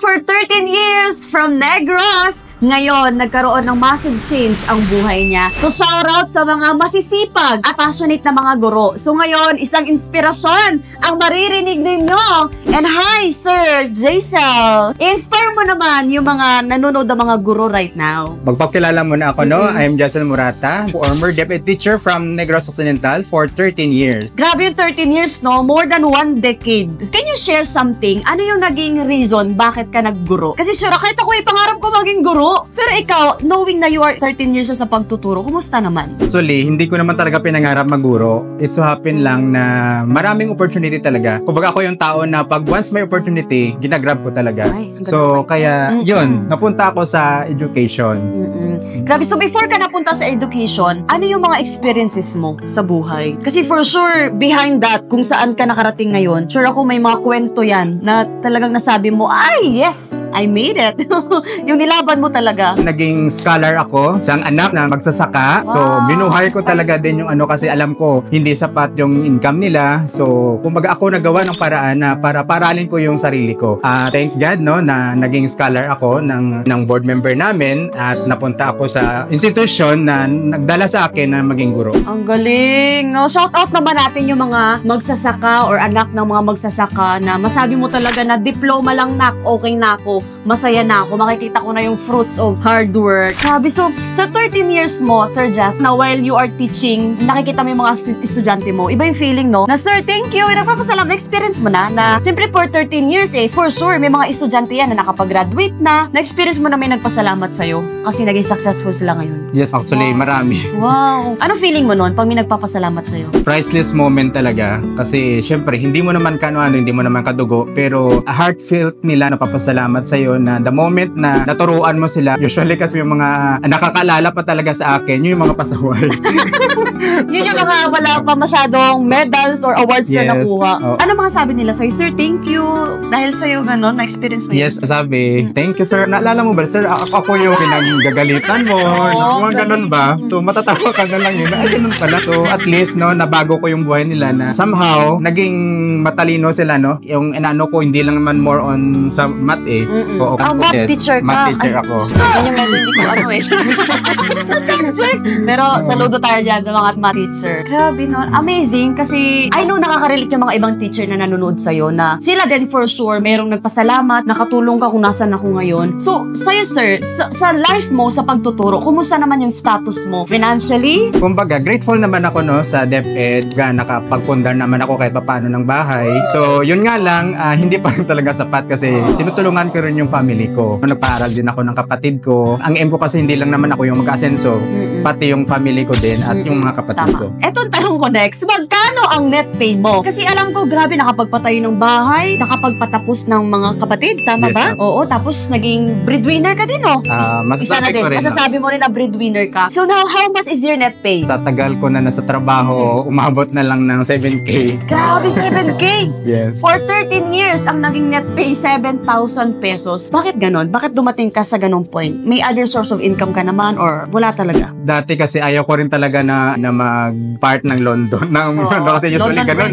for 13 years from Negros. Ngayon, nagkaroon ng massive change ang buhay niya. So, shoutout sa mga masisipag at passionate na mga guro. So, ngayon, isang inspirasyon ang maririnig ninyo. And hi, Sir Jaisel. I-inspire mo naman yung mga nanonood na mga guro right now. Magpakilala muna ako, no? I am Jaisel Murata, former deputy teacher from Negros Occidental for 13 years. Grabe yung 13 years, no? More than 1 decade. Can you share something? Ano yung naging reason bakit ka nagguro? Kasi sure, kahit ako pangarap ko maging guro. Pero ikaw, knowing na you are 13 years na sa pagtuturo, kumusta naman? Actually, hindi ko naman talaga pinangarap maguro. It so happen lang na maraming opportunity talaga. Kumbaga ako yung tao na pag once may opportunity, ginagrab ko talaga. Ay, so, kaya yun, napunta ako sa education. Grabe, so before ka napunta sa education, ano yung mga experiences mo sa buhay? Kasi for sure, behind that, kung saan ka nakarating ngayon, sure ako may mga kwento yan na talagang nasabi mo, ay, yes, I made it. Yung nilaban mo talaga. Naging scholar ako, isang anak na magsasaka. So, binuhay ko talaga din yung ano kasi alam ko hindi sapat yung income nila. So, kumbaga ako nagawa ng paraan na para paralin ko yung sarili ko. Thank God, no, na naging scholar ako ng board member namin at napunta ako sa institution na nagdala sa akin na maging guro. Ang galing, no? Shout out naman natin yung mga magsasaka or anak ng mga magsasaka na masabi mo talaga na diploma lang nak, okay na ako, masaya na ako, makikita ko na yung fruits of hard work. Grabe, so sa 13 years mo, Sir Jas, na while you are teaching, nakikita mo yung mga estudyante mo, iba yung feeling, no? Na sir, thank you, nagpapasalam, na-experience mo na siyempre for 13 years for sure, may mga estudyante yan na nakapag-graduate na-experience mo na may nagpasalamat sa'yo kasi naging successful sila ngayon. Yes, actually, marami. Wow. Ano feeling mo nun pag may nagpapasalamat sa'yo? Priceless moment talaga. Kasi, syempre, hindi mo naman kano-ano, hindi mo naman kadugo, pero heartfelt nila napapasalamat sa'yo na the moment na naturuan mo sila, usually kasi yung mga nakakaalala pa talaga sa akin, yung mga pasaway. Yun yung mga wala pa masyadong medals or awards na nakuha. Ano mga sabi nila sa'yo? Sir, thank you. Dahil sa'yo gano'n, na-experience mo yun? Yes, sabi, thank you sir. Naalala mo ba, sir, ako yung pinaggagalitan mo. Mga ganun ba? So, matatawa ka na lang yun. Ay, ganun pala. So, at least, no, nabago ko yung buhay nila na somehow, naging matalino sila, no? Yung inaano ko, hindi lang naman more on sa math Oo, math teacher ka. Math teacher ako. Ganyan medyo hindi ko ano subject. Pero saludo tayo dyan sa mga math teacher. Grabe no. Amazing kasi I know nakaka-relate yung mga ibang teacher na nanonood sa'yo na sila din for sure merong nagpasalamat, nakatulong ka kung nasan ako ngayon. So, sa'yo sir, sa life mo, sa pagtuturo, kumusta naman yung status mo? Financially? Kumbaga, grateful naman ako no sa DepEd. Nakapagpundar naman ako kahit paano ng bahay. So, yun nga lang, hindi pa rin talaga sapat kasi tinutulungan ko rin yung family ko. Nagpaaral din ako ng kapatid ko. Ang aim ko kasi hindi lang naman ako yung mag-asenso, pati yung family ko din at yung mga kapatid ko. Eto ang tanong ko next, magkano ang net pay mo? Kasi alam ko, grabe, nakapagpatayo ng bahay, nakapagpatapos ng mga kapatid, tama ba? Oo, tapos naging breadwinner ka din, no? Masasabi mo rin na breadwinner ka. So now, how much is your net pay? Sa tagal ko na nasa trabaho, umabot na lang ng 7K. Grabe, 7K? Yes. For 13 years, ang naging net pay, 7,000 pesos. Bakit ganon? Bakit dumating ka sa ganong point? May other source of income ka naman or wala talaga? Dati kasi ayaw ko rin talaga na mag-part ng London. Kasi usually ganun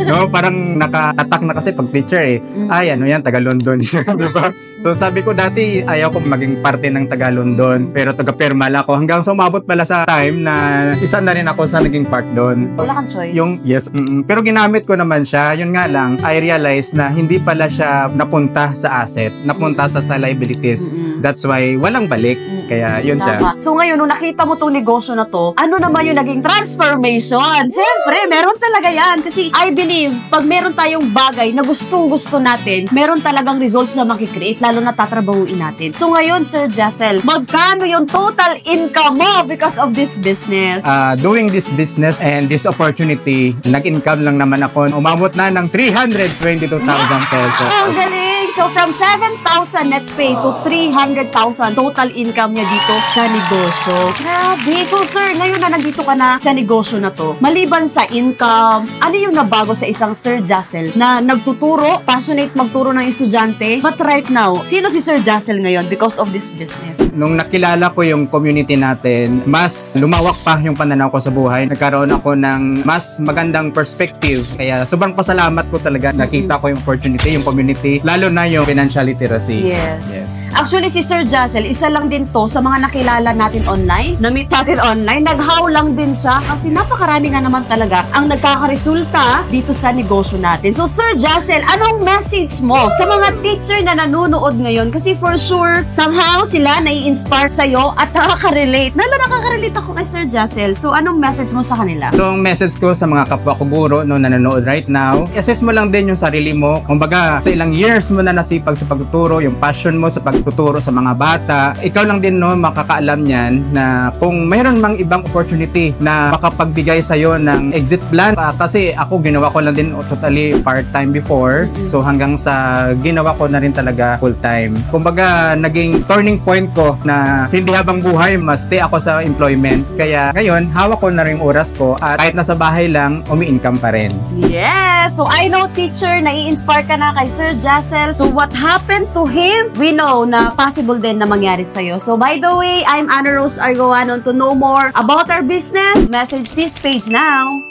No? Parang nakatatak na kasi pag teacher Ay, ano yan, taga London siya. Diba? So sabi ko dati, ayaw ko maging parte ng taga London. Pero taga-Permal ako. Hanggang sa umabot pala sa time na isa na rin ako sa naging part doon. Wala kang choice. Pero ginamit ko naman siya. Yun nga lang, I realized na hindi pala siya napunta sa asset. Napunta sa liabilities. That's why walang balik. Kaya yun siya. So ngayon, nung nakita mo tong negosyo na to, ano naman yung naging transformation? Siyempre, meron talaga yan. Kasi I believe, pag meron tayong bagay na gustong-gusto natin, meron talagang results na makikreate, lalo na tatrabahuin natin. So ngayon, Sir Jaisel, magkano yung total income mo because of this business? Doing this business and this opportunity, nag-income lang naman ako. Umabot na ng 322,000 pesos. Ang galing! So from 7,000 net pay to 300,000 total income niya dito sa negosyo. Grabe! So sir, ngayon na nandito ka na sa negosyo na to, maliban sa income, ano yung nabago sa isang Sir Jaisel na nagtuturo, passionate magturo ng estudyante, but right now, sino si Sir Jaisel ngayon because of this business? Nung nakilala ko yung community natin, mas lumawak pa yung pananaw ko sa buhay. Nagkaroon ako ng mas magandang perspective. Kaya sobrang pasalamat ko talaga. Nakita ko yung opportunity, yung community, lalo na yung financial literacy. Yes. Actually, si Sir Jassel, isa lang din to sa mga nakilala natin online, na-meet natin online, nag-how lang din siya kasi napakarami nga naman talaga ang nagkakaresulta dito sa negosyo natin. So, Sir Jassel, anong message mo sa mga teacher na nanonood ngayon? Kasi for sure, somehow sila nai-inspire sa'yo at nakaka-relate. Nakaka-relate ako kay Sir Jassel. So, anong message mo sa kanila? So, ang message ko sa mga kapwa ko guro no, na nanonood right now, assess mo lang din yung sarili mo. Kumbaga, sa ilang years mo na nasipag sa pagtuturo, yung passion mo sa pagtuturo sa mga bata, ikaw lang din no, makakaalam yan na kung mayroon mang ibang opportunity na makapagbigay sa'yo ng exit plan. Kasi ako, ginawa ko lang din totally part-time before. So, hanggang sa ginawa ko na rin talaga full-time. Kumbaga, naging turning point ko na hindi habang buhay, mas stay ako sa employment. Kaya ngayon, hawak ko na rin yung oras ko at kahit nasa bahay lang, umi-income pa rin. Yes! So, I know, teacher, nai-inspire ka na kay Sir Jassel. So, what happened to him, we know na possible din na mangyari sa'yo. So, by the way, I'm Ana Rose Argoanon. To know more about our business, message this page now.